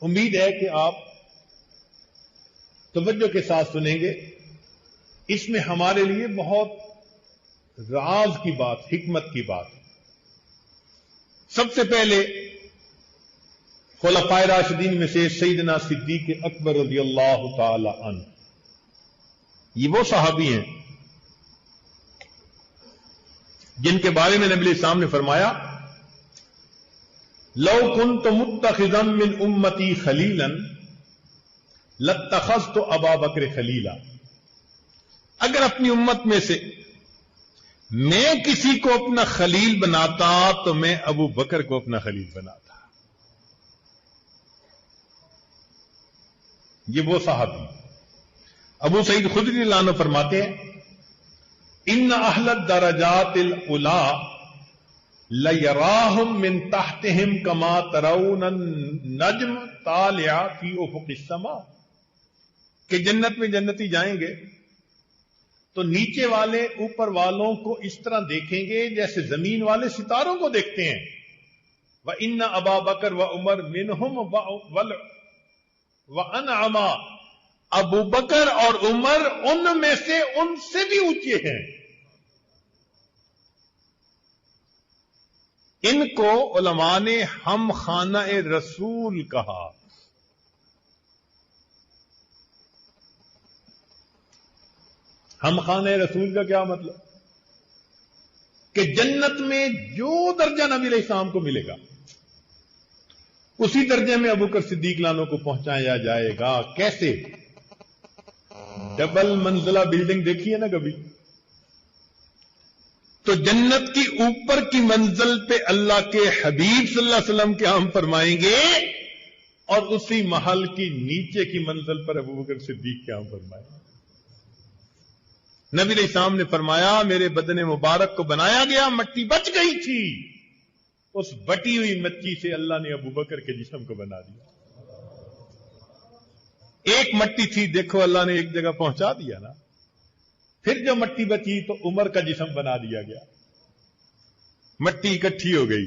امید ہے کہ آپ توجہ کے ساتھ سنیں گے. اس میں ہمارے لیے بہت راز کی بات، حکمت کی بات. سب سے پہلے خلفائے راشدین میں سے سیدنا صدیق اکبر رضی اللہ تعالی عنہ، یہ وہ صحابی ہیں جن کے بارے میں نبی علیہ السلام نے فرمایا لو كنت متخذا من امتی خلیلا لاتخذت ابا بکر خلیلا. اگر اپنی امت میں سے میں کسی کو اپنا خلیل بناتا تو میں ابو بکر کو اپنا خلیل بناتا. یہ وہ صحابی. ابو سعید خدری رضی اللہ عنہ فرماتے ہیں ان اہل الدرجات العلی لیراہم من تحتہم کما ترون النجم طالع فی افق السماء، کہ جنت میں جنتی جائیں گے تو نیچے والے اوپر والوں کو اس طرح دیکھیں گے جیسے زمین والے ستاروں کو دیکھتے ہیں. وَإِنَّ أَبَا بَكْرَ وَعُمَرْ مِنْهُمْ وَأَنْعَمَا، ابو بکر اور عمر ان میں سے ان سے بھی اونچے ہیں. ان کو علماء نے ہم خانہ رسول کہا. ہم خانہ رسول کا کیا مطلب؟ کہ جنت میں جو درجہ نبی علیہ السلام کو ملے گا اسی درجے میں ابو بکر صدیق لانو کو پہنچایا جائے گا. کیسے؟ ڈبل منزلہ بلڈنگ دیکھی ہے نا کبھی؟ تو جنت کی اوپر کی منزل پہ اللہ کے حبیب صلی اللہ علیہ وسلم قیام فرمائیں گے اور اسی محل کی نیچے کی منزل پر ابو بکر صدیق قیام فرمائیں گے. نبی علیہ السلام نے فرمایا میرے بدن مبارک کو بنایا گیا، مٹی بچ گئی تھی، اس بٹی ہوئی مٹی سے اللہ نے ابو بکر کے جسم کو بنا دیا. ایک مٹی تھی، دیکھو اللہ نے ایک جگہ پہنچا دیا نا. پھر جو مٹی بچی تو عمر کا جسم بنا دیا گیا، مٹی اکٹھی ہو گئی.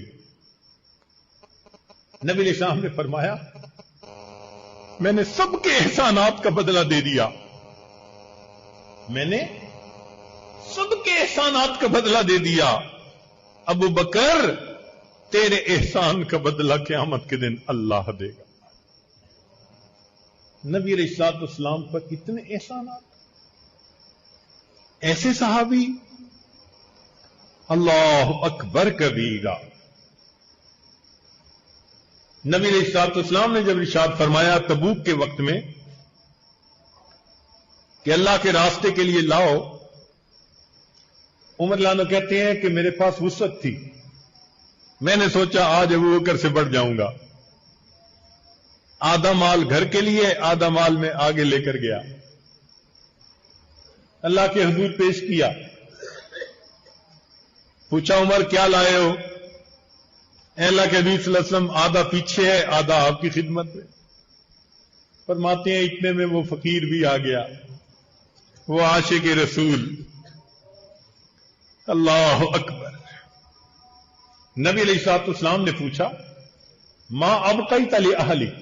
نبی علیہ السلام نے فرمایا میں نے سب کے احسانات کا بدلہ دے دیا، میں نے سب کے احسانات کا بدلہ دے دیا. ابو بکر تیرے احسان کا بدلہ قیامت کے دن اللہ دے گا. نبی علیہ الصلوۃ والسلام پر اتنے احسانات، ایسے صحابی، اللہ اکبر کبیرہ. نبی علیہ الصلوۃ والسلام نے جب ارشاد فرمایا تبوک کے وقت میں کہ اللہ کے راستے کے لیے لاؤ، عمر لانو کہتے ہیں کہ میرے پاس وسعت تھی، میں نے سوچا آج ابو بکر سے بڑھ جاؤں گا. آدھا مال گھر کے لیے، آدھا مال میں آگے لے کر گیا، اللہ کے حضور پیش کیا. پوچھا عمر کیا لائے ہو؟ اے اللہ کے حبیب صلی اللہ علیہ وسلم آدھا پیچھے ہے، آدھا آپ کی خدمت میں. فرماتے ہیں اتنے میں وہ فقیر بھی آ گیا، وہ عاشق رسول. اللہ اکبر. نبی علیہ الصلوۃ والسلام نے پوچھا ما ابقیت لاہلک،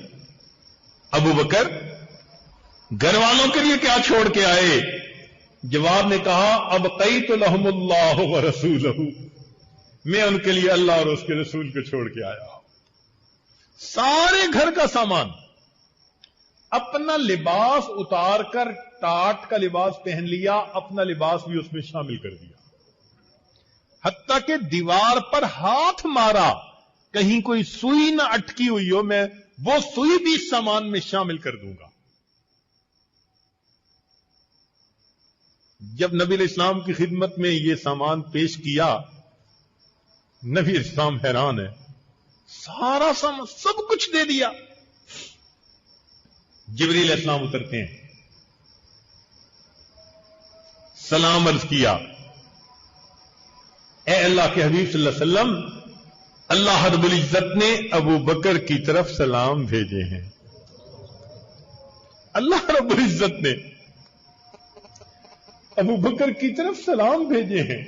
ابو بکر گھر والوں کے لیے کیا چھوڑ کے آئے؟ جواب نے کہا ابقیت لہم اللہ ورسولہ، میں ان کے لیے اللہ اور اس کے رسول کو چھوڑ کے آیا. سارے گھر کا سامان، اپنا لباس اتار کر ٹاٹ کا لباس پہن لیا، اپنا لباس بھی اس میں شامل کر دیا، حتیٰ کہ دیوار پر ہاتھ مارا کہیں کوئی سوئی نہ اٹکی ہوئی ہو، میں وہ سوئی بھی اس سامان میں شامل کر دوں گا. جب نبی علیہ السلام کی خدمت میں یہ سامان پیش کیا، نبی علیہ السلام حیران ہے، سارا سامان سب کچھ دے دیا. جبریل علیہ السلام اترتے ہیں، سلام عرض کیا، اے اللہ کے حبیب صلی اللہ علیہ وسلم، اللہ رب العزت نے ابو بکر کی طرف سلام بھیجے ہیں. اللہ رب العزت نے ابو بکر کی طرف سلام بھیجے ہیں.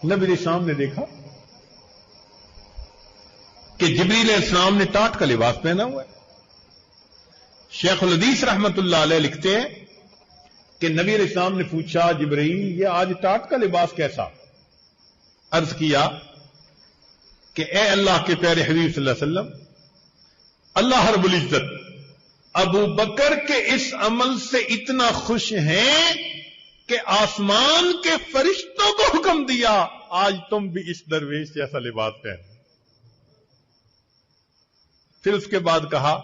نبی علیہ السلام نے دیکھا کہ جبریل علیہ السلام نے ٹاٹ کا لباس پہنا ہوا ہے۔ شیخ الحدیث رحمت اللہ علیہ لکھتے ہیں کہ نبی علیہ السلام نے پوچھا جبرائیل یہ آج ٹاٹ کا لباس کیسا؟ عرض کیا کہ اے اللہ کے پیارے حبیب صلی اللہ علیہ وسلم، اللہ رب العزت ابو بکر کے اس عمل سے اتنا خوش ہیں کہ آسمان کے فرشتوں کو حکم دیا آج تم بھی اس درویش جیسا لباس پہنو۔ پھر اس کے بعد کہا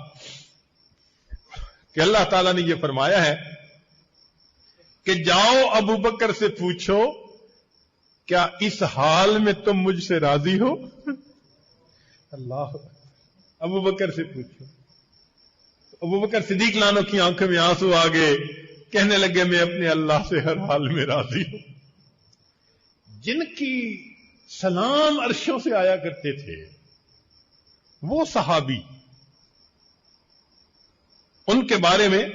کہ اللہ تعالیٰ نے یہ فرمایا ہے کہ جاؤ ابو بکر سے پوچھو کیا اس حال میں تم مجھ سے راضی ہو؟ اللہ، ابو بکر سے پوچھو۔ ابو بکر صدیق لانو کی آنکھوں میں آنسو آ گئے، کہنے لگے میں اپنے اللہ سے ہر حال میں راضی ہوں۔ جن کی سلام عرشوں سے آیا کرتے تھے وہ صحابی، ان کے بارے میں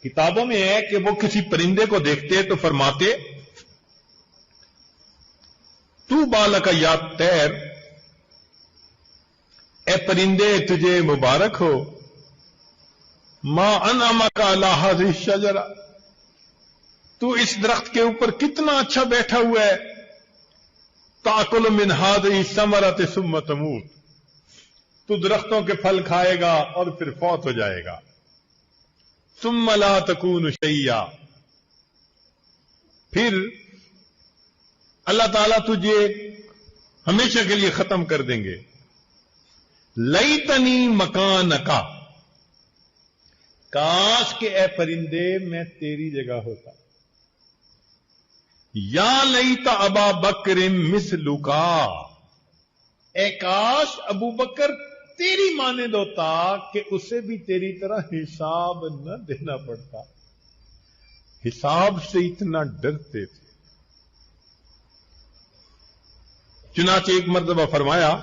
کتابوں میں ہے کہ وہ کسی پرندے کو دیکھتے تو فرماتے تو بالک یا طیر، اے پرندے تجھے مبارک ہو، ما انعمک علی ھذہ الشجرہ، تو اس درخت کے اوپر کتنا اچھا بیٹھا ہوا ہے، تاکل من ھذہ الثمرۃ ثم تموت، تو درختوں کے پھل کھائے گا اور پھر فوت ہو جائے گا، ثم لا تکون شیئا، پھر اللہ تعالیٰ تجھے ہمیشہ کے لیے ختم کر دیں گے۔ لیتنی مکانکا، کاش کہ اے پرندے میں تیری جگہ ہوتا، یا لیت ابا بکر مثلکا، اے کاش ابو بکر تیری مانند ہوتا کہ اسے بھی تیری طرح حساب نہ دینا پڑتا۔ حساب سے اتنا ڈرتے تھے۔ چنانچہ ایک مرتبہ فرمایا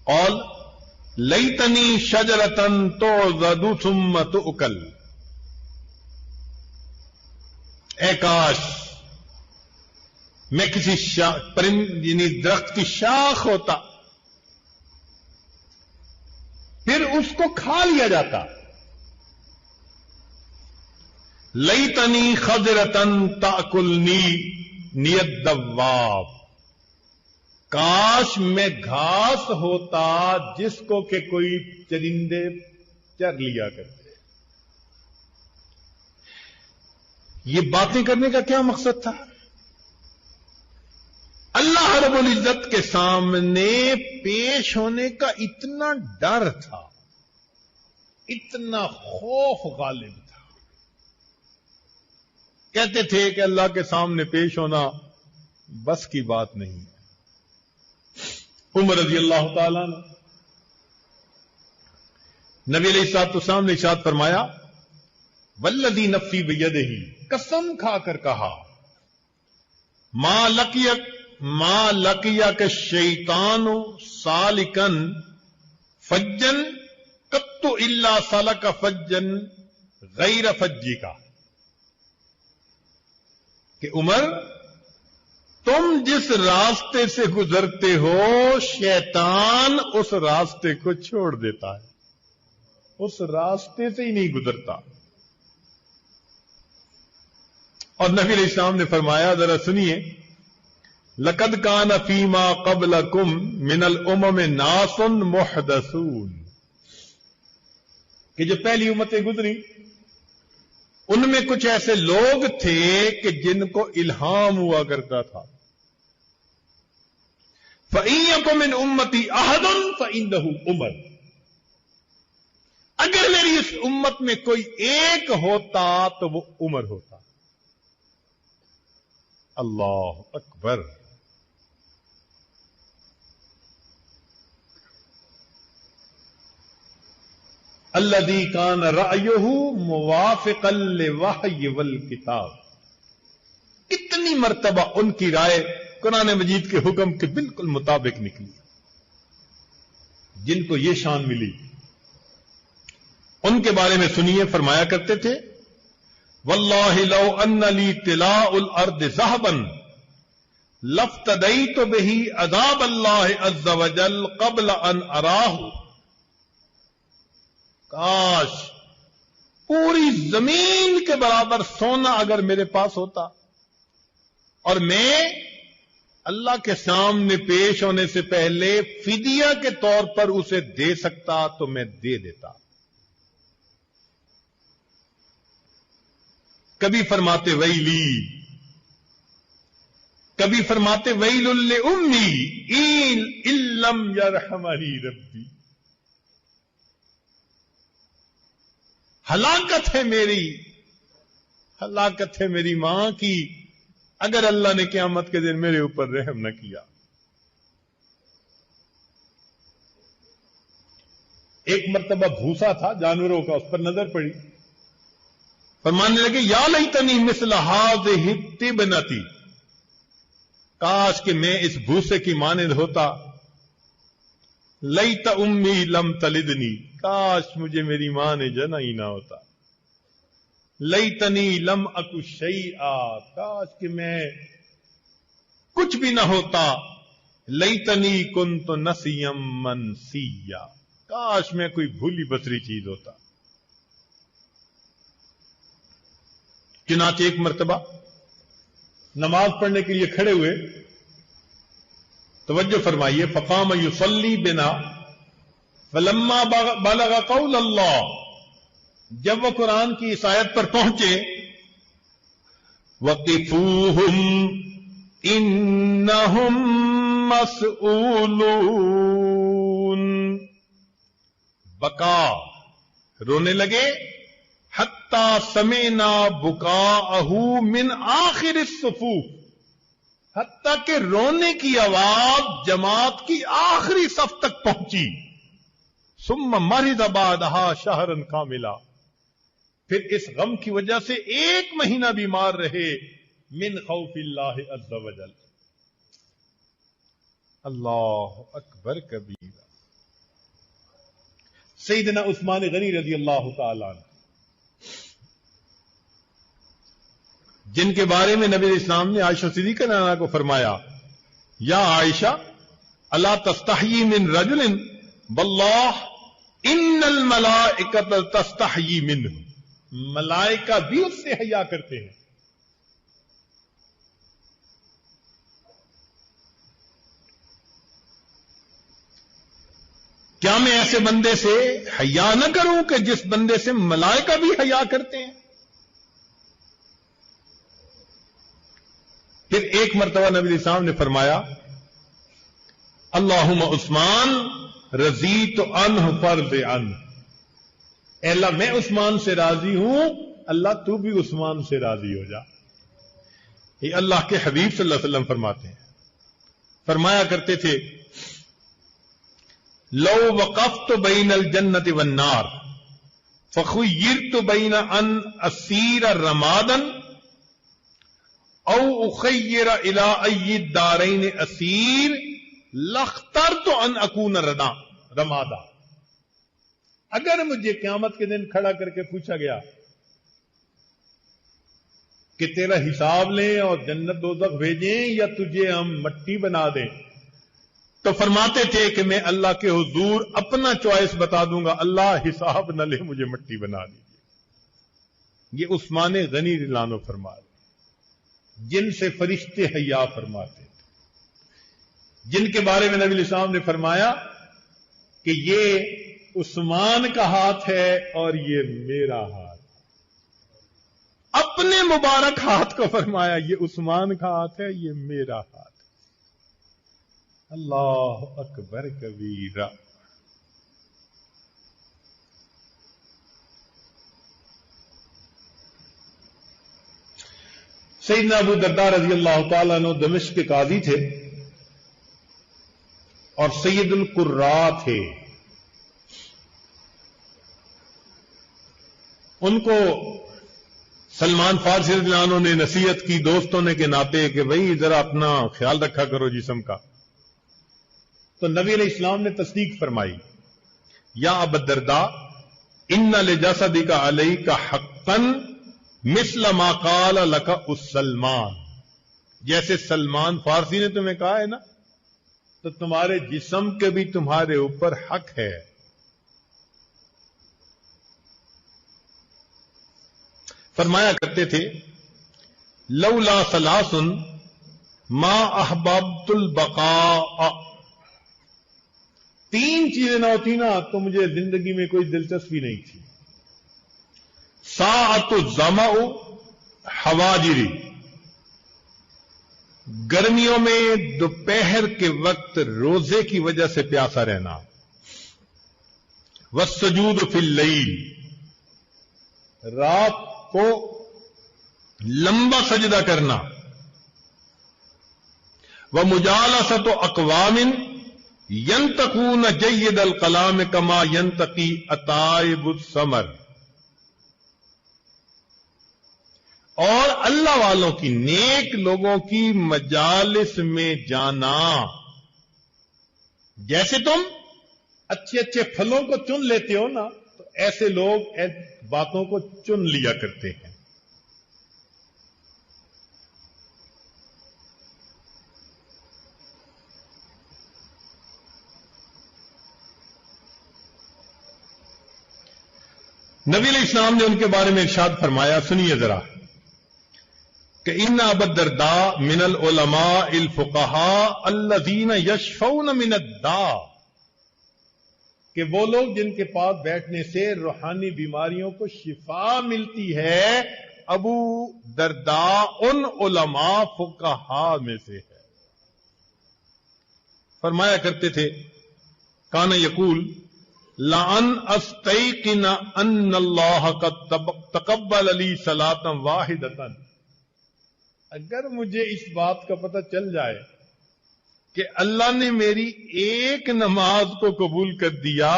قال لیتنی شجرۃ تعضد ثم تؤکل، اے کاش میں کسی پرند یعنی درخت کی شاخ ہوتا، پھر اس کو کھا لیا جاتا۔ لیتنی خضرۃ تاکلنی الدواب، کاش میں گھاس ہوتا جس کو کہ کوئی چرندے چر لیا کرتے۔ یہ باتیں کرنے کا کیا مقصد تھا؟ اللہ رب العزت کے سامنے پیش ہونے کا اتنا ڈر تھا، اتنا خوف غالب تھا، کہتے تھے کہ اللہ کے سامنے پیش ہونا بس کی بات نہیں ہے۔ عمر رضی اللہ تعالیٰ نے نبی علیہ الصلوۃ والسلام نے ارشاد فرمایا والذی نفسی بیدہ، قسم کھا کر کہا ما لقیک الشیطان سالکن فجن قط الا سلک فجن غیر فجی کا، کہ عمر تم جس راستے سے گزرتے ہو شیطان اس راستے کو چھوڑ دیتا ہے، اس راستے سے ہی نہیں گزرتا۔ اور نبی علیہ السلام نے فرمایا ذرا سنیے، لقد کان فیما قبلکم من الامم ناس محدثون، کہ جو پہلی امتیں گزری ان میں کچھ ایسے لوگ تھے کہ جن کو الہام ہوا کرتا تھا۔ فَإِن يَكُن مِّنْ أُمَّتِي أَحَدٌ فَإِنَّهُ عُمَرٌ، اگر میری اس امت میں کوئی ایک ہوتا تو وہ عمر ہوتا۔ اللہ اکبر۔ الذی کان رأیہ موافقا للوحی والکتاب، کتنی مرتبہ ان کی رائے قرآن مجید کے حکم کے بالکل مطابق نکلی، جن کو یہ شان ملی ان کے بارے میں سنیے، فرمایا کرتے تھے واللہ لو ان لی طلاء الارض ذهبا لفتدیت بہ عذاب اللہ عز وجل قبل ان اراہ، کاش پوری زمین کے برابر سونا اگر میرے پاس ہوتا اور میں اللہ کے سامنے پیش ہونے سے پہلے فدیہ کے طور پر اسے دے سکتا تو میں دے دیتا۔ کبھی فرماتے ویلی، کبھی فرماتے ویل لأمی ان لم یرحمنی ربی، ہلاکت ہے میری، ہلاکت ہے میری ماں کی اگر اللہ نے قیامت کے دن میرے اوپر رحم نہ کیا۔ ایک مرتبہ بھوسا تھا جانوروں کا، اس پر نظر پڑی، فرمانے لگے یا لیتنی مثل ہذہ الطبنۃ، کاش کہ میں اس بھوسے کی مانند ہوتا، لیت امی لم تلدنی، کاش مجھے میری ماں نے جنا ہی نہ ہوتا، لیتنی لم اکو شیئا، کاش کہ میں کچھ بھی نہ ہوتا، لیتنی کنت نسیا منسیا، کاش میں کوئی بھولی بسری چیز ہوتا۔ چنانچہ ایک مرتبہ نماز پڑھنے کے لیے کھڑے ہوئے، توجہ فرمائیے، فقام یصلی بنا فلما بلغ قول اللہ، جب وہ قرآن کی اس آیت پر پہنچے، وقفوہم انہم مسئولون، بکا، رونے لگے، حتی سمعنا بکاءہ من آخر الصفوف، حتی کہ رونے کی آواز جماعت کی آخری صف تک پہنچی۔ ثم مرض بعدہا شہرا کاملا، پھر اس غم کی وجہ سے ایک مہینہ بیمار رہے، من خوف اللہ عز وجل۔ اللہ اکبر کبیرہ۔ سیدنا عثمان غنی رضی اللہ تعالی عنہ، جن کے بارے میں نبی اسلام نے عائشہ صدیقہ عنہا کو فرمایا، یا عائشہ الا تستحیی من رجل واللہ ان الملائکۃ تستحیی منہ، ملائکہ بھی اس سے حیا کرتے ہیں۔ کیا میں ایسے بندے سے حیا نہ کروں کہ جس بندے سے ملائکہ بھی حیا کرتے ہیں؟ پھر ایک مرتبہ نبی اسلام نے فرمایا، اللہم عثمان رضیت عنہ فرض عنہ، اے اللہ میں عثمان سے راضی ہوں، اللہ تو بھی عثمان سے راضی ہو جا۔ یہ اللہ کے حبیب صلی اللہ علیہ وسلم فرماتے ہیں، فرمایا کرتے تھے، لو وقفت بین الجنت والنار فخیرت بین ان اسیر رمادا او اخیر الی ای الدارین اسیر لاخترت ان اکون رمادا۔ اگر مجھے قیامت کے دن کھڑا کر کے پوچھا گیا کہ تیرا حساب لیں اور جنت دوزخ بھیجیں یا تجھے ہم مٹی بنا دیں، تو فرماتے تھے کہ میں اللہ کے حضور اپنا چوائس بتا دوں گا، اللہ حساب نہ لے، مجھے مٹی بنا دیجیے۔ یہ عثمان غنی رضی اللہ عنہ فرما رہے، جن سے فرشتے حیا فرماتے تھے، جن کے بارے میں نبی علیہ السلام نے فرمایا کہ یہ عثمان کا ہاتھ ہے اور یہ میرا ہاتھ، اپنے مبارک ہاتھ کو فرمایا یہ عثمان کا ہاتھ ہے، یہ میرا ہاتھ۔ اللہ اکبر کبیرہ۔ سیدنا ابو درداء رضی اللہ تعالیٰ عنہ دمشق کے قاضی تھے اور سید القراء تھے۔ ان کو سلمان فارسی رضی اللہ عنہ نے نصیحت کی دوستوں نے کے ناطے کہ بھئی ذرا اپنا خیال رکھا کرو جسم کا، تو نبی علیہ السلام نے تصدیق فرمائی، یا ابا الدرداء ان لجسدک علیک حقا مثل ما قال لک السلمان، جیسے سلمان فارسی نے تمہیں کہا ہے نا، تو تمہارے جسم کے بھی تمہارے اوپر حق ہے. فرمایا کرتے تھے لولا ثلاث ما احببت البقاء، تین چیزیں نہ ہوتی نا تو مجھے زندگی میں کوئی دلچسپی نہیں تھی. ساعت الظمأ حواجری، گرمیوں میں دوپہر کے وقت روزے کی وجہ سے پیاسا رہنا. والسجود فی اللیل، رات کو لمبا سجدہ کرنا. ومجالسۃ اقوام ینتقون جید الکلام کما ینتقی اطائب الثمر، اور اللہ والوں کی، نیک لوگوں کی مجالس میں جانا، جیسے تم اچھے اچھے پھلوں کو چن لیتے ہو نا، تو ایسے لوگ باتوں کو چن لیا کرتے ہیں. نبی علیہ السلام نے ان کے بارے میں ارشاد فرمایا، سنیے ذرا، کہ ان ابا الدرداء من العلماء الفقهاء الذين يشفون من الداء، کہ وہ لوگ جن کے پاس بیٹھنے سے روحانی بیماریوں کو شفا ملتی ہے، ابو درداء ان علماء فقہاء میں سے ہے. فرمایا کرتے تھے کان یقول لَأَنْ أَسْتَيْقِنَ أَنَّ اللَّهَ قَدْ تَقَبَّلَ لِي صَلَاةً وَاحِدَةً، اگر مجھے اس بات کا پتہ چل جائے کہ اللہ نے میری ایک نماز کو قبول کر دیا،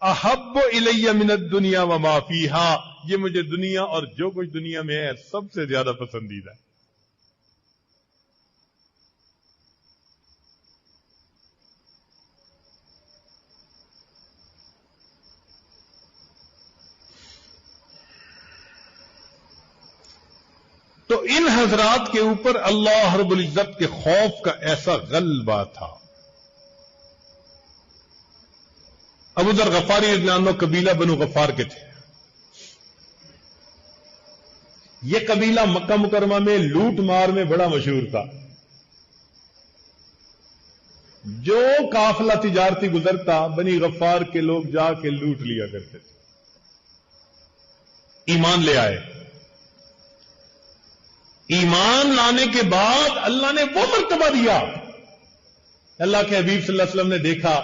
احب الی من الدنیا وما فیہا، یہ مجھے دنیا اور جو کچھ دنیا میں ہے سب سے زیادہ پسندیدہ ہے. تو ان حضرات کے اوپر اللہ رب العزت کے خوف کا ایسا غلبہ تھا. ابو ذر غفاری رضی اللہ عنہ قبیلہ بنو غفار کے تھے. یہ قبیلہ مکہ مکرمہ میں لوٹ مار میں بڑا مشہور تھا. جو قافلہ تجارتی گزرتا بنی غفار کے لوگ جا کے لوٹ لیا کرتے تھے. ایمان لے آئے. ایمان لانے کے بعد اللہ نے وہ مرتبہ دیا. اللہ کے حبیب صلی اللہ علیہ وسلم نے دیکھا،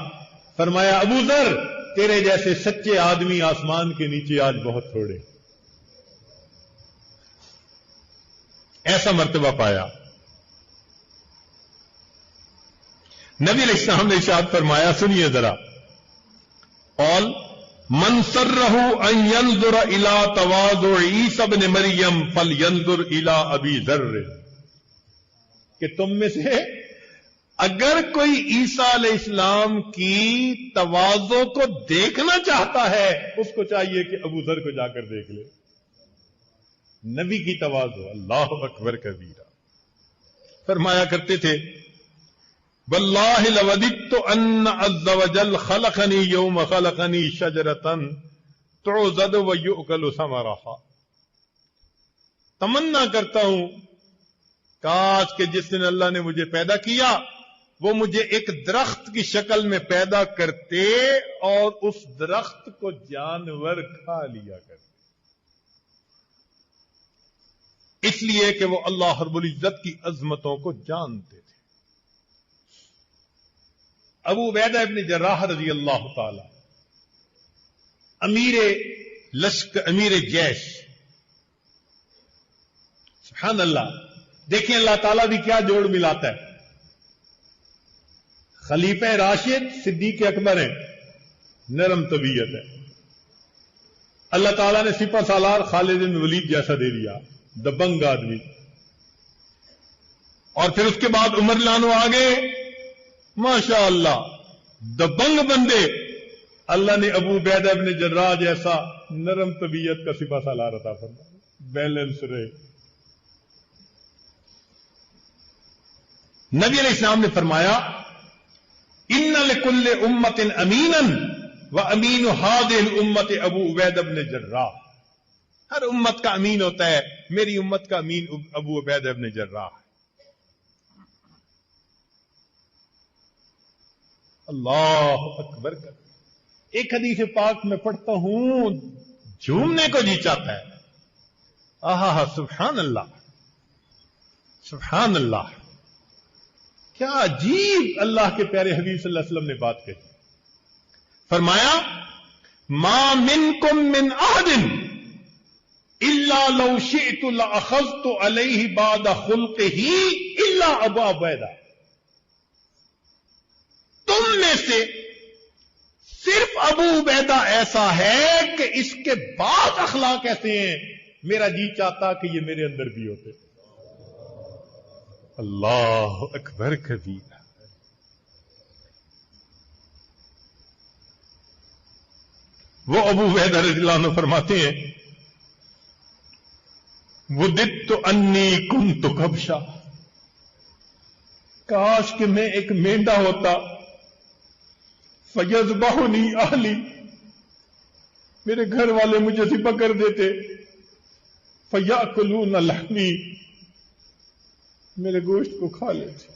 فرمایا ابو ذر تیرے جیسے سچے آدمی آسمان کے نیچے آج بہت تھوڑے. ایسا مرتبہ پایا. نبی علیہ السلام نے ارشاد فرمایا، سنیے ذرا، قال من سرہ ان ينظر الى تواضع عیسی ابن مریم فلینظر الى ابی ذر، کہ تم میں سے اگر کوئی عیسیٰ علیہ السلام کی تواضع کو دیکھنا چاہتا ہے، اس کو چاہیے کہ ابو ذر کو جا کر دیکھ لے. نبی کی تواضع، اللہ اکبر کبیرہ. فرمایا کرتے تھے واللہ لوددت ان عز وجل خلقنی یوم خلقنی شجرۃ تعضد ویؤکل ثمرها، تمنا کرتا ہوں کاش کہ جس دن اللہ نے مجھے پیدا کیا وہ مجھے ایک درخت کی شکل میں پیدا کرتے اور اس درخت کو جانور کھا لیا کرتے، اس لیے کہ وہ اللہ رب العزت کی عظمتوں کو جانتے تھے. ابو عبیدہ ابن جراح رضی اللہ تعالی امیر لشکر، امیر جیش، سبحان اللہ. دیکھیں اللہ تعالیٰ بھی کیا جوڑ ملاتا ہے. خلیفہ راشد صدیق اکبر ہیں، نرم طبیعت ہے. اللہ تعالیٰ نے سپہ سالار خالد بن ولید جیسا دے دیا، دبنگ آدمی. اور پھر اس کے بعد عمر لانو آگے، ماشاء اللہ دبنگ بندے. اللہ نے ابو عبیدہ ابن جراح جیسا نرم طبیعت کا سپہ سالار عطا فرمایا، بیلنس رہے. نبی علیہ السلام نے فرمایا ان لکل امت امینا وامین هذه الامت ابو عبیدہ بن جراح، ہر امت کا امین ہوتا ہے، میری امت کا امین ابو عبیدہ بن جراح۔ اللہ اکبر۔ ایک حدیث پاک میں پڑھتا ہوں جھومنے کو جی چاہتا ہے۔ آہا سبحان اللہ، سبحان اللہ، کیا عجیب اللہ کے پیارے حبیب صلی اللہ علیہ وسلم نے بات کہی۔ فرمایا ما منکم من احد الا لو شئت لاخذت علیہ بعد خلقہ الا ابا عبیدہ، تم میں سے صرف ابو عبیدہ ایسا ہے کہ اس کے بعد اخلاق ایسے ہیں، میرا جی چاہتا کہ یہ میرے اندر بھی ہوتے۔ اللہ اکبر کبیر۔ وہ ابو عبیدہ رضی اللہ عنہ فرماتے ہیں وددت انی کنت کبشا، کاش کہ میں ایک مینڈا ہوتا، فیذبحنی اہلی، میرے گھر والے مجھے ذبح کر دیتے، فیاکلون لحمی، میرے گوشت کو کھا لیتے۔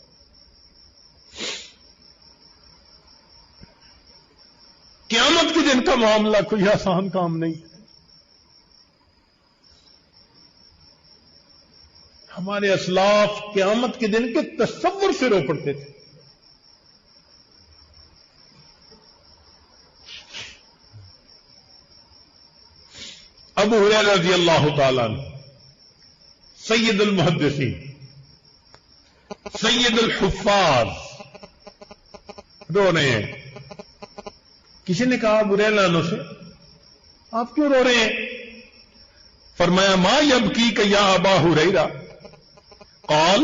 قیامت کے دن کا معاملہ کوئی آسان کام نہیں ہے۔ ہمارے اسلاف قیامت کے دن کے تصور سے رو پڑتے تھے۔ ابو ہریرہ رضی اللہ تعالیٰ عنہ سید المحدثین، سید الحفاظ رو رہے ہیں۔ کسی نے کہا ابو ہریرہ عنہ سے آپ کیوں رو رہے ہیں؟ فرمایا ما یبکیک یا ابا ہریرہ، قال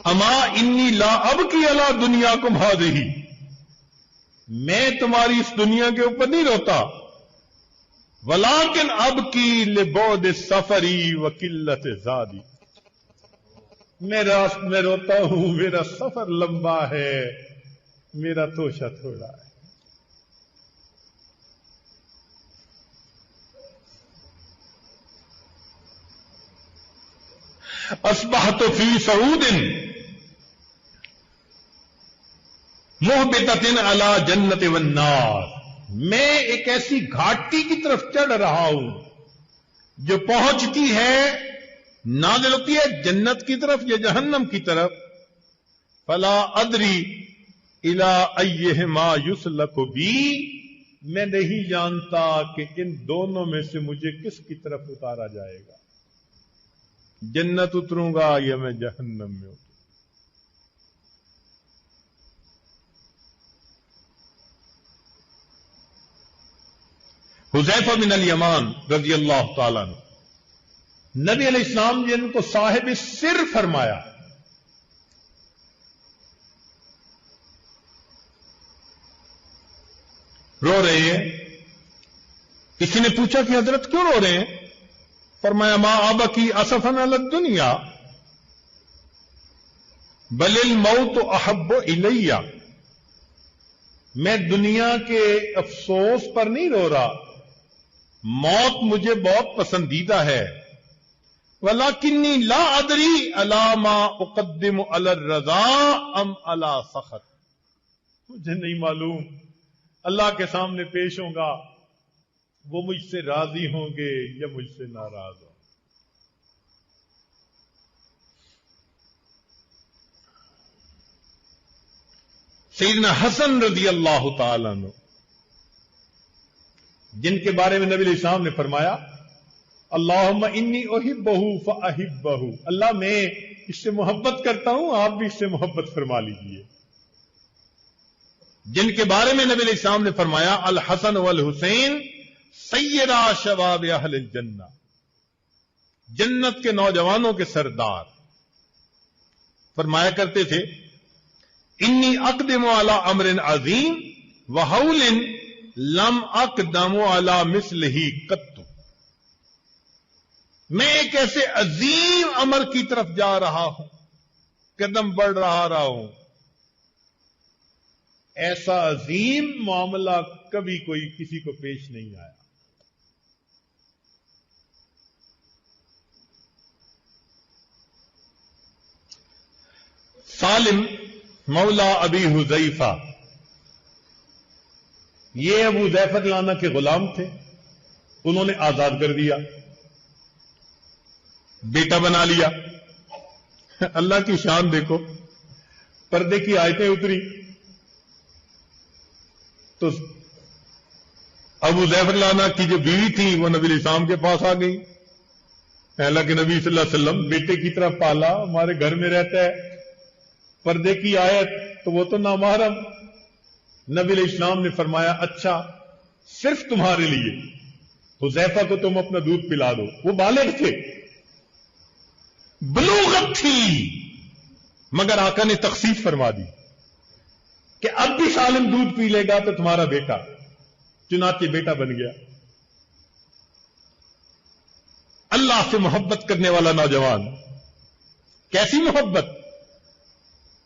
اما انی لا ابکی علی دنیاکم ھذہ، میں تمہاری اس دنیا کے اوپر نہیں روتا، ولیکن ابکی لبعد السفری وقلت زادی، میں راست میں روتا ہوں، میرا سفر لمبا ہے، میرا توشہ تھوڑا ہے۔ اصبحت فی صعود محبتۃ علی جنت والنار، میں ایک ایسی گھاٹی کی طرف چڑھ رہا ہوں جو پہنچتی ہے، نازل ہوتی ہے جنت کی طرف یا جہنم کی طرف، فلا ادری الی ایہما یسلک بی، میں نہیں جانتا کہ ان دونوں میں سے مجھے کس کی طرف اتارا جائے گا، جنت اتروں گا یا میں جہنم میں اتروں۔ حذیفہ بن الیمان رضی اللہ تعالیٰ عنہ، نبی علیہ السلام جن کو صاحب سر فرمایا، رو رہے ہیں۔ کسی نے پوچھا کہ حضرت کیوں رو رہے ہیں؟ فرمایا ما ابکی اسفا علی الدنیا بل الموت احب الی، میں دنیا کے افسوس پر نہیں رو رہا، موت مجھے بہت پسندیدہ ہے، ولکنی لا ادری الی ما اقدم علی الرضا ام علی سخط، مجھے نہیں معلوم اللہ کے سامنے پیش ہوں گا وہ مجھ سے راضی ہوں گے یا مجھ سے ناراض ہوں۔ سیدنا حسن رضی اللہ تعالیٰ عنہ، جن کے بارے میں نبی علیہ السلام نے فرمایا اللہم انی احبہ فاحبہ، اللہ میں اس سے محبت کرتا ہوں، آپ بھی اس سے محبت فرما لیجیے، جن کے بارے میں نبی علیہ السلام نے فرمایا الحسن والحسین سیدا شباب اہل الجنہ، جنت کے نوجوانوں کے سردار۔ فرمایا کرتے تھے انی اقدم علی امر عظیم وحول لم اقدم علی مثلہ قط، میں ایک ایسے عظیم امر کی طرف جا رہا ہوں قدم بڑھ رہا ہوں. ایسا عظیم معاملہ کبھی کوئی کسی کو پیش نہیں آیا. سالم مولا ابی حذیفہ، یہ ابو حذیفہ لانا کے غلام تھے، انہوں نے آزاد کر دیا، بیٹا بنا لیا. اللہ کی شان دیکھو، پردے کی آیتیں اتری تو ابو حذیفہ لانا کی جو بیوی تھی وہ نبی علیہ السلام کے پاس آ گئی. اللہ کے نبی صلی اللہ علیہ وسلم بیٹے کی طرح پالا، ہمارے گھر میں رہتا ہے، پردے کی آیت تو وہ تو نامحرم. نبی علیہ السلام نے فرمایا اچھا صرف تمہارے لیے حذیفہ کو تم اپنا دودھ پلا دو. وہ بالغ تھے، بلوغت تھی، مگر آقا نے تخفیف فرما دی کہ اب بھی سالم دودھ پی لے گا تو تمہارا بیٹا. چنانچہ بیٹا بن گیا. اللہ سے محبت کرنے والا نوجوان، کیسی محبت؟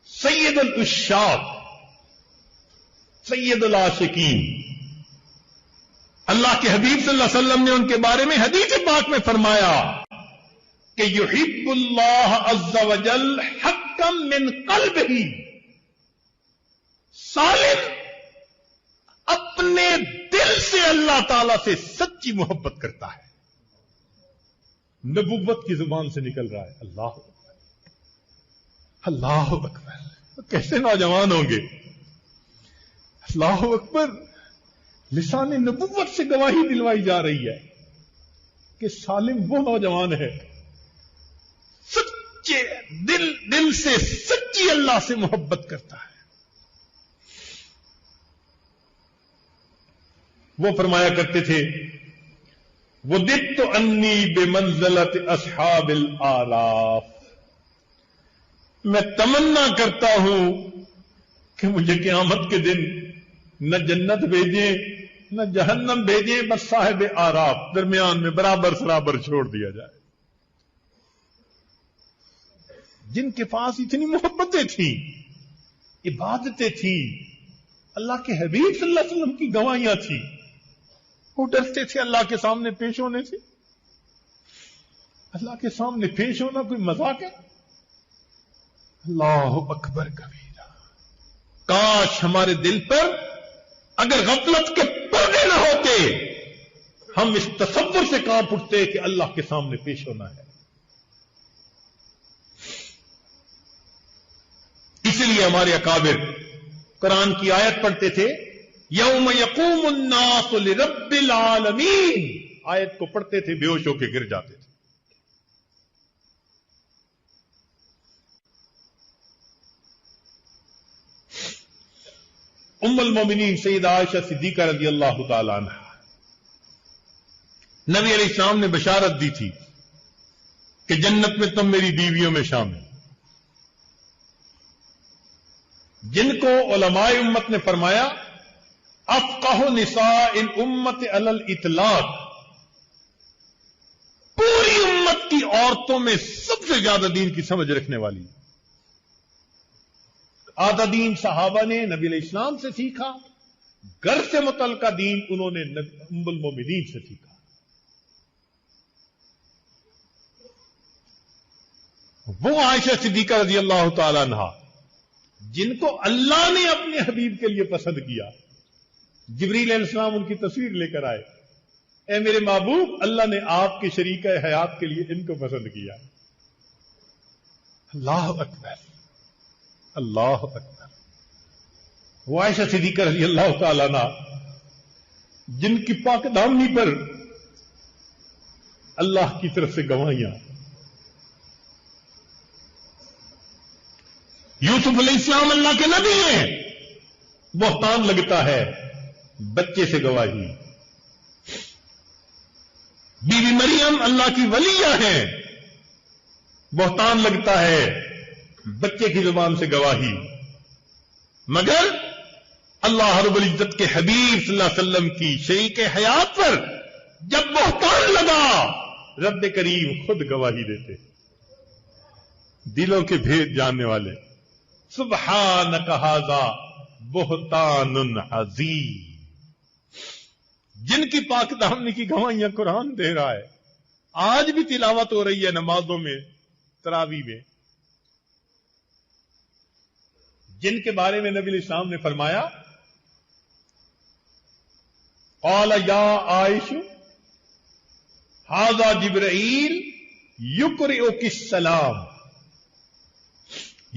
سید العشاق، سید العاشقین. اللہ کے حبیب صلی اللہ علیہ وسلم نے ان کے بارے میں حدیث پاک میں فرمایا کہ یحب اللہ عز وجل حقا من قلبہ. سالم اپنے دل سے اللہ تعالی سے سچی محبت کرتا ہے. نبوت کی زبان سے نکل رہا ہے اللہ اللہ اکبر. کیسے نوجوان ہوں گے؟ اللہ اکبر. لسان نبوت سے گواہی دلوائی جا رہی ہے کہ سالم وہ نوجوان ہے سچے دل سے سچی اللہ سے محبت کرتا ہے. وہ فرمایا کرتے تھے وَدِدْتُ أَنِّي بِمَنْزَلَةِ أَصْحَابِ الْآلَافِ. میں تمنا کرتا ہوں کہ مجھے قیامت کے دن نہ جنت بھیجیں نہ جہنم بھیجیں، بس صاحب آراف درمیان میں برابر سرابر چھوڑ دیا جائے. جن کے پاس اتنی محبتیں تھیں، عبادتیں تھیں، اللہ کے حبیب صلی اللہ علیہ وسلم کی گواہیاں تھیں، وہ ڈرتے تھے اللہ کے سامنے پیش ہونے سے. اللہ کے سامنے پیش ہونا کوئی مذاق ہے؟ اللہ اکبر کبیرہ. کاش ہمارے دل پر اگر غفلت کے پردے نہ ہوتے، ہم اس تصور سے کانپ اٹھتے کہ اللہ کے سامنے پیش ہونا ہے. اسی لیے ہمارے اکابر قرآن کی آیت پڑھتے تھے یوم یقوم الناس لرب العالمین. آیت کو پڑھتے تھے بے ہوش ہو کے گر جاتے تھے. ام المومنین سیدہ عائشہ صدیقہ رضی اللہ تعالی عنہ، نبی علیہ السلام نے بشارت دی تھی کہ جنت میں تم میری بیویوں میں شامل، جن کو علماء امت نے فرمایا افقہ نساء الامت علی الاطلاق. پوری امت کی عورتوں میں سب سے زیادہ دین کی سمجھ رکھنے والی. آدھا دین صحابہ نے نبی علیہ السلام سے سیکھا، گھر سے متعلقہ دین انہوں نے ام المومنین سے سیکھا. وہ عائشہ صدیقہ رضی اللہ تعالی عنہا جن کو اللہ نے اپنے حبیب کے لیے پسند کیا. جبریل علیہ السلام ان کی تصویر لے کر آئے، اے میرے محبوب، اللہ نے آپ کے شریک حیات کے لیے ان کو پسند کیا. اللہ اکبر اللہ اکبر. وہ عائشہ صدیقہ رضی اللہ تعالیٰ عنہ جن کی پاک دامنی پر اللہ کی طرف سے گواہیاں. یوسف علیہ السلام اللہ کے نبی ہیں، بہتان لگتا ہے بچے سے گواہی. بیوی مریم اللہ کی ولیہ ہیں، بہتان لگتا ہے بچے کی زبان سے گواہی. مگر اللہ رب العزت کے حبیب صلی اللہ علیہ وسلم کی شریک حیات پر جب بہتان لگا، رب کریم خود گواہی دیتے. دلوں کے بھید جاننے والے. سبحانک ھذا بہتان عظیم. جن کی پاک دامنی کی گواہیاں قرآن دے رہا ہے. آج بھی تلاوت ہو رہی ہے نمازوں میں، تراویح میں، جن کے بارے میں نبی علیہ السلام نے فرمایا قال یا عائشہ ھذا جبرائیل یقرئک السلام.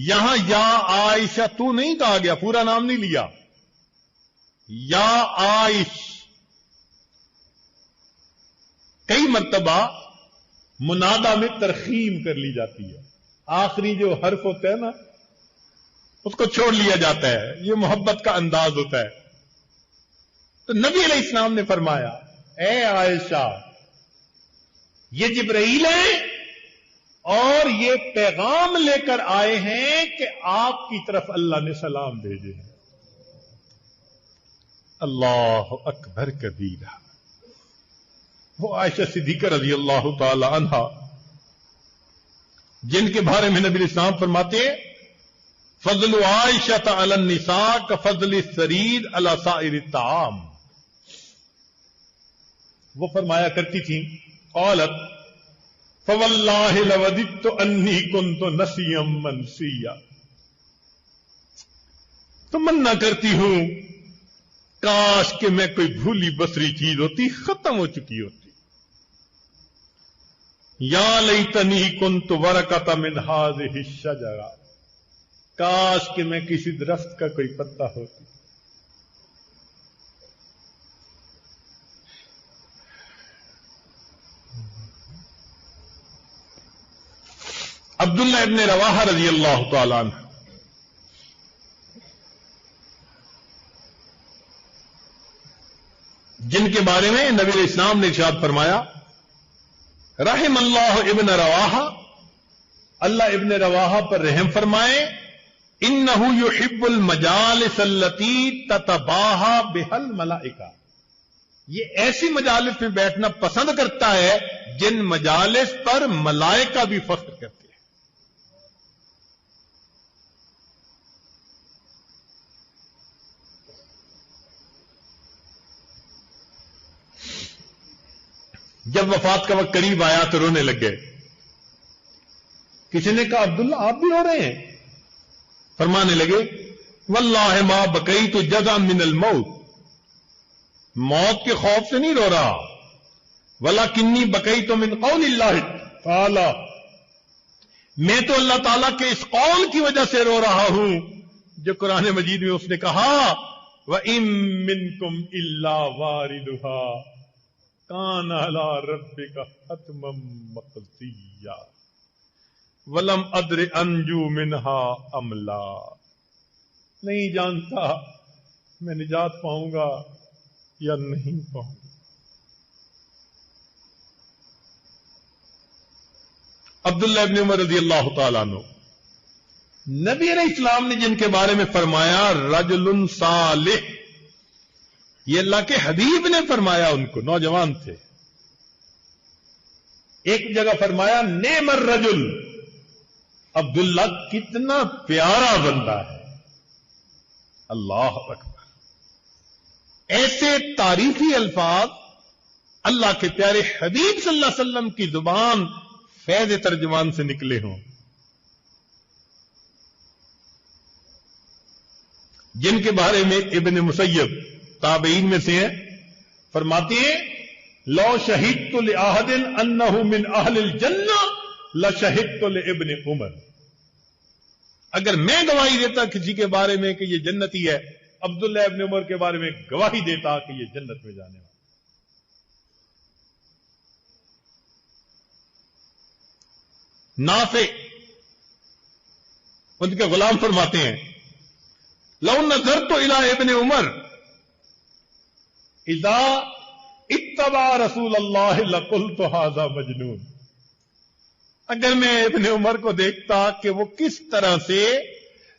یہاں یا عائشہ تو نہیں کہا گیا، پورا نام نہیں لیا. یا عائش کئی مرتبہ منادا میں ترخیم کر لی جاتی ہے. آخری جو حرف ہوتا ہے نا اس کو چھوڑ لیا جاتا ہے، یہ محبت کا انداز ہوتا ہے. تو نبی علیہ السلام نے فرمایا اے عائشہ یہ جبرائیل ہیں اور یہ پیغام لے کر آئے ہیں کہ آپ کی طرف اللہ نے سلام بھیجے ہیں. اللہ اکبر کبیرہ. وہ عائشہ صدیقہ رضی اللہ تعالی عنہا جن کے بارے میں نبی الاسلام فرماتے ہیں فضل عائشہ علی النساء کفضل الثرید علی سائر الطعام. وہ فرمایا کرتی تھیں قالت فواللہ لوددت انی کنت نسیا منسیا. تمنا کرتی ہوں کاش کہ میں کوئی بھولی بسری چیز ہوتی، ختم ہو چکی ہوتی. یا لیتنی کنت ورقۃ من ھذہ الشجرہ. کاش کہ میں کسی درخت کا کوئی پتا ہوتی. عبداللہ ابن رواحہ رضی اللہ تعالی عنہ جن کے بارے میں نبی علیہ السلام نے ارشاد فرمایا رحم اللہ ابن رواحہ، اللہ ابن رواحہ پر رحم فرمائے. انہ یحب المجالس التی تتباہا بہا الملائکہ. یہ ایسی مجالس میں بیٹھنا پسند کرتا ہے جن مجالس پر ملائکہ بھی فخر کرتے ہیں. جب وفات کا وقت قریب آیا تو رونے لگ گئے. کسی نے کہا عبداللہ آپ بھی رو رہے ہیں؟ فرمانے لگے واللہ ما بقیت جزعا من الموت. موت کے خوف سے نہیں رو رہا، ولکنی بقیت من قول اللہ تعالی. میں تو اللہ تعالیٰ کے اس قول کی وجہ سے رو رہا ہوں جو قرآن مجید میں اس نے کہا وَإِن مِّنكُمْ إِلَّا وَارِدُهَا کان علی ربک حتما مقضیا ولم ادر انجو منها ام لا. نہیں جانتا میں نجات پاؤں گا یا نہیں پاؤں گا. عبداللہ ابن عمر رضی اللہ تعالیٰ عنہ نبی علیہ السلام نے جن کے بارے میں فرمایا رجل صالح، یہ اللہ کے حبیب نے فرمایا ان کو، نوجوان تھے. ایک جگہ فرمایا نعم الرجل، عبداللہ کتنا پیارا بندہ ہے. اللہ اکبر. ایسے تعریفی الفاظ اللہ کے پیارے حبیب صلی اللہ علیہ وسلم کی زبان فیض ترجمان سے نکلے ہوں، جن کے بارے میں ابن مسیب تابعین میں سے ہیں، فرماتے ہیں لو شہدت لأحد انہ من اہل الجنہ لشہدت لابن عمر. اگر میں گواہی دیتا کسی کے بارے میں کہ یہ جنتی ہے، عبداللہ ابن عمر کے بارے میں گواہی دیتا کہ یہ جنت میں جانے والا. نافع ان کے غلام فرماتے ہیں لو نظرت الی ابن عمر اذا اتبع رسول اللہ لقلت ھذا مجنون. اگر میں ابن عمر کو دیکھتا کہ وہ کس طرح سے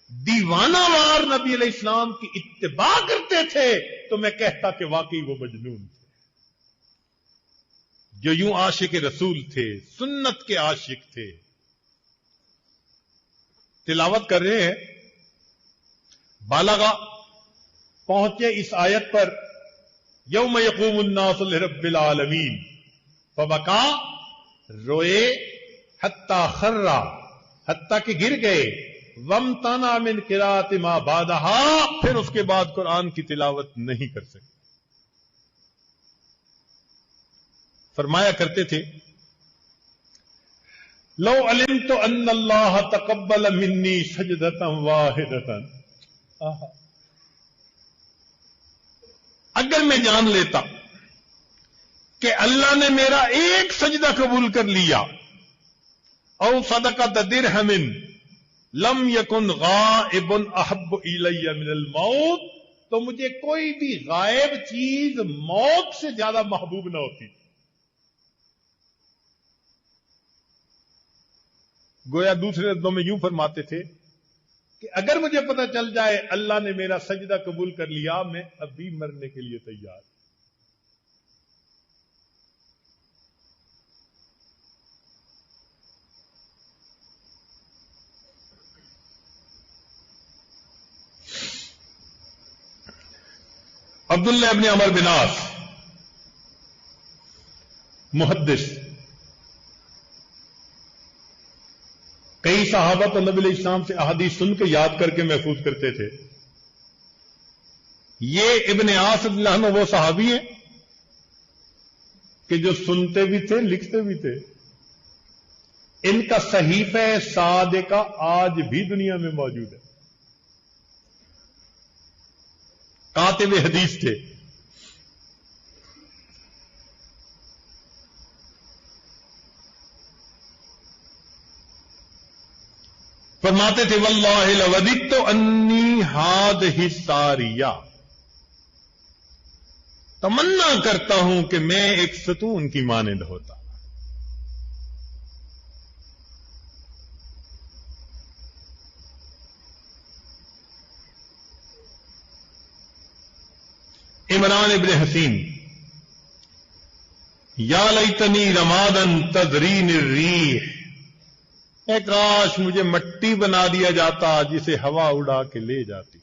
دیوانہ وار نبی علیہ السلام کی اتباع کرتے تھے تو میں کہتا کہ واقعی وہ مجنون تھے. جو یوں عاشق رسول تھے، سنت کے عاشق تھے. تلاوت کر رہے ہیں، بالغا پہنچے اس آیت پر یوم یقوم الناس لرب العالمین فبکا، روئے، حتی خرا، حتی کہ گر گئے، وامتنع من قراءۃ ما بعدہا، پھر اس کے بعد قرآن کی تلاوت نہیں کر سکے۔ فرمایا کرتے تھے لو علمت ان اللہ تقبل منی سجدۃ واحدۃ، اگر میں جان لیتا کہ اللہ نے میرا ایک سجدہ قبول کر لیا، او صدقۃ درہم لم یکن غائب احب الی من الموت، تو مجھے کوئی بھی غائب چیز موت سے زیادہ محبوب نہ ہوتی۔ گویا دوسرے لفظوں میں یوں فرماتے تھے کہ اگر مجھے پتہ چل جائے اللہ نے میرا سجدہ قبول کر لیا، میں ابھی مرنے کے لیے تیار۔ عبداللہ ابن عمر بن عاص محدث، کئی صحابہ تو نبی علیہ السلام سے احادیث سن کے یاد کر کے محفوظ کرتے تھے۔ یہ ابن عاص رضی اللہ عنہ وہ صحابی ہیں کہ جو سنتے بھی تھے، لکھتے بھی تھے۔ ان کا صحیفہ صادقہ آج بھی دنیا میں موجود ہے۔ کاتب حدیث تھے۔ فرماتے تھے واللہ لوددت انی ہذہ ساریہ، تمنا کرتا ہوں کہ میں ایک ستون کی مانند ہوتا۔ عمران ابن حسین، یا لیتنی رمادا تذرین الریح، اے کاش مجھے مٹی بنا دیا جاتا جسے ہوا اڑا کے لے جاتی۔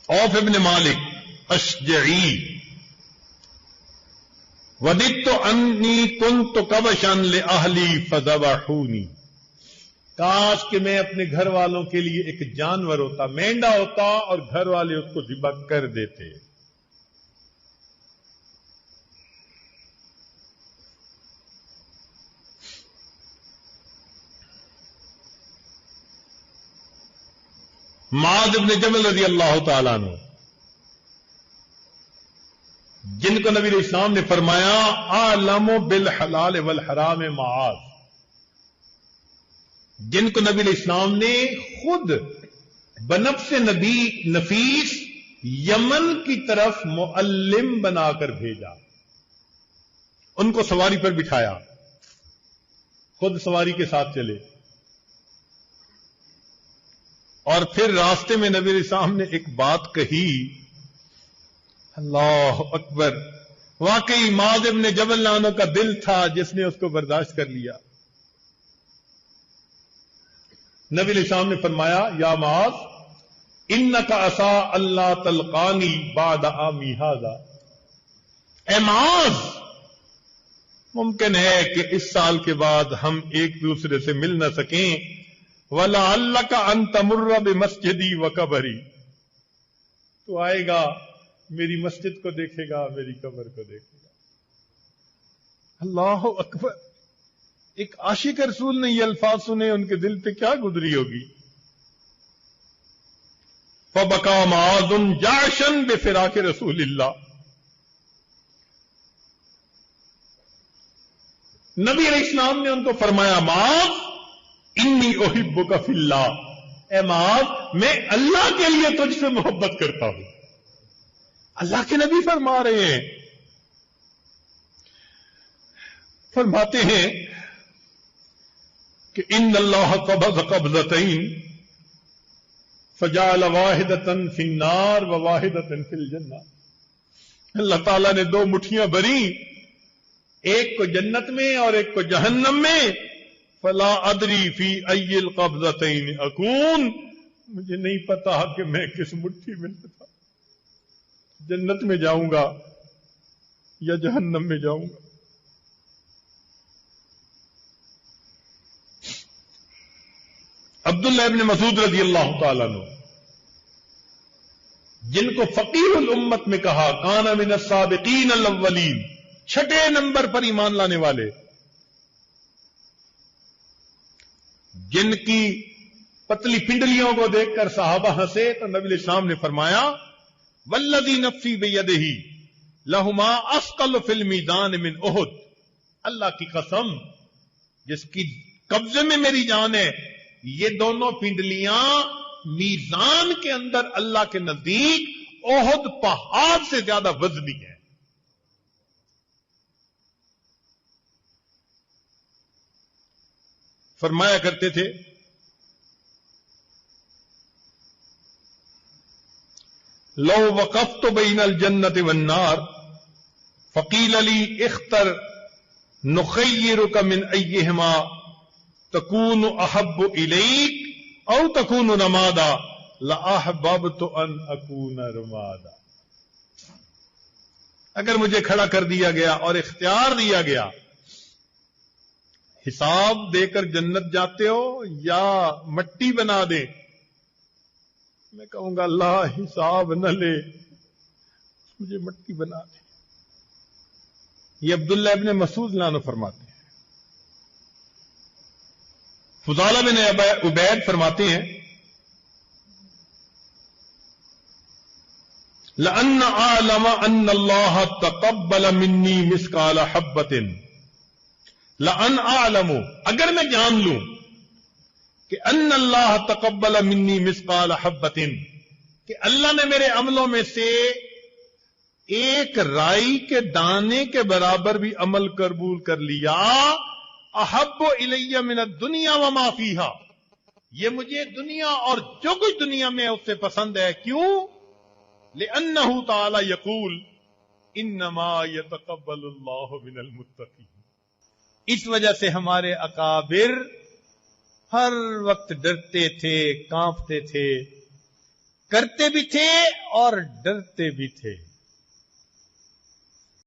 عوف ابن مالک اشجعی، وددت انی کنت کبشا لأہلی فذبحونی، کاش کہ میں اپنے گھر والوں کے لیے ایک جانور ہوتا، مینڈا ہوتا، اور گھر والے اس کو ذبح کر دیتے۔ معاذ بن جبل رضی اللہ تعالیٰ عنہ، جن کو نبی علیہ السلام نے فرمایا عالم بالحلال والحرام معاذ، جن کو نبی علیہ السلام نے خود بنفس نبی نفیس یمن کی طرف معلم بنا کر بھیجا، ان کو سواری پر بٹھایا، خود سواری کے ساتھ چلے، اور پھر راستے میں نبی علیہ السلام نے ایک بات کہی، اللہ اکبر، واقعی معاذ ابن جبل عنہ کا دل تھا جس نے اس کو برداشت کر لیا۔ نبی علیہ السلام نے فرمایا یا معاذ انک عسى اللہ تلقانی بعد عامی ھذا، اے معاذ ممکن ہے کہ اس سال کے بعد ہم ایک دوسرے سے مل نہ سکیں، وَلَعَلَّكَ أَن تَمُرَّ بِمَسْجِدِي وَقَبْرِي، تو آئے گا میری مسجد کو دیکھے گا، میری قبر کو دیکھے گا۔ اللہ اکبر، ایک عاشق رسول نے یہ الفاظ سنے، ان کے دل پہ کیا گزری ہوگی۔ فَبَكَى مُعَاذٌ جَعْشًا بِفِرَاقِ رسول اللہ، نبی علیہ السلام نے ان کو فرمایا معاذ انی احبک فی اللہ، اے معاذ میں اللہ کے لیے تجھ سے محبت کرتا ہوں۔ اللہ کے نبی فرما رہے ہیں، فرماتے ہیں کہ ان اللہ قبض قبضتین فجعل واحدۃ فی النار وواحدۃ فی الجنہ، اللہ تعالیٰ نے دو مٹھیاں بری، ایک کو جنت میں اور ایک کو جہنم میں. فلا ادری فی ای القبضتین اکون، مجھے نہیں پتا کہ میں کس مٹھی میں تھا، جنت میں جاؤں گا یا جہنم میں جاؤں گا. عبداللہ ابن مسعود رضی اللہ تعالیٰ عنہ، جن کو فقیہ الامت میں کہا، کان من السابقین الاولین، چھٹے نمبر پر ایمان لانے والے، جن کی پتلی پنڈلیوں کو دیکھ کر صحابہ ہنسے تو نبی علیہ السلام نے فرمایا والذی نفسی بیدہ لہما اثقل فی المیزان من احد، اللہ کی قسم جس کی قبضے میں میری جان ہے، یہ دونوں پنڈلیاں میزان کے اندر اللہ کے نزدیک احد پہاڑ سے زیادہ وزنی ہے. فرمایا کرتے تھے لو وقفت بین الجنت والنار فقیل لی اختر نخیرک من ایہما تکون احب الیک او تکون رمادا لاحببت ان اکون رمادا. اگر مجھے کھڑا کر دیا گیا اور اختیار دیا گیا، حساب دے کر جنت جاتے ہو یا مٹی بنا دے، میں کہوں گا اللہ حساب نہ لے، مجھے مٹی بنا دے. یہ عبداللہ ابن مسعود عنہ فرماتے ہیں. فضالہ بن عبید فرماتے ہیں لأن أعلم أن الله تقبل مني مثقال حبة، لأن أعلم، اگر میں جان لوں کہ ان اللہ تقبل منی مثقال حبة، کہ اللہ نے میرے عملوں میں سے ایک رائی کے دانے کے برابر بھی عمل قبول کر لیا، احب الی من الدنیا وما فیہا، یہ مجھے دنیا اور جو کچھ دنیا میں اس سے پسند ہے. کیوں؟ لأنہ تعالی یقول انما یتقبل اللہ من المتقین. اس وجہ سے ہمارے اکابر ہر وقت ڈرتے تھے، کانپتے تھے، کرتے بھی تھے اور ڈرتے بھی تھے.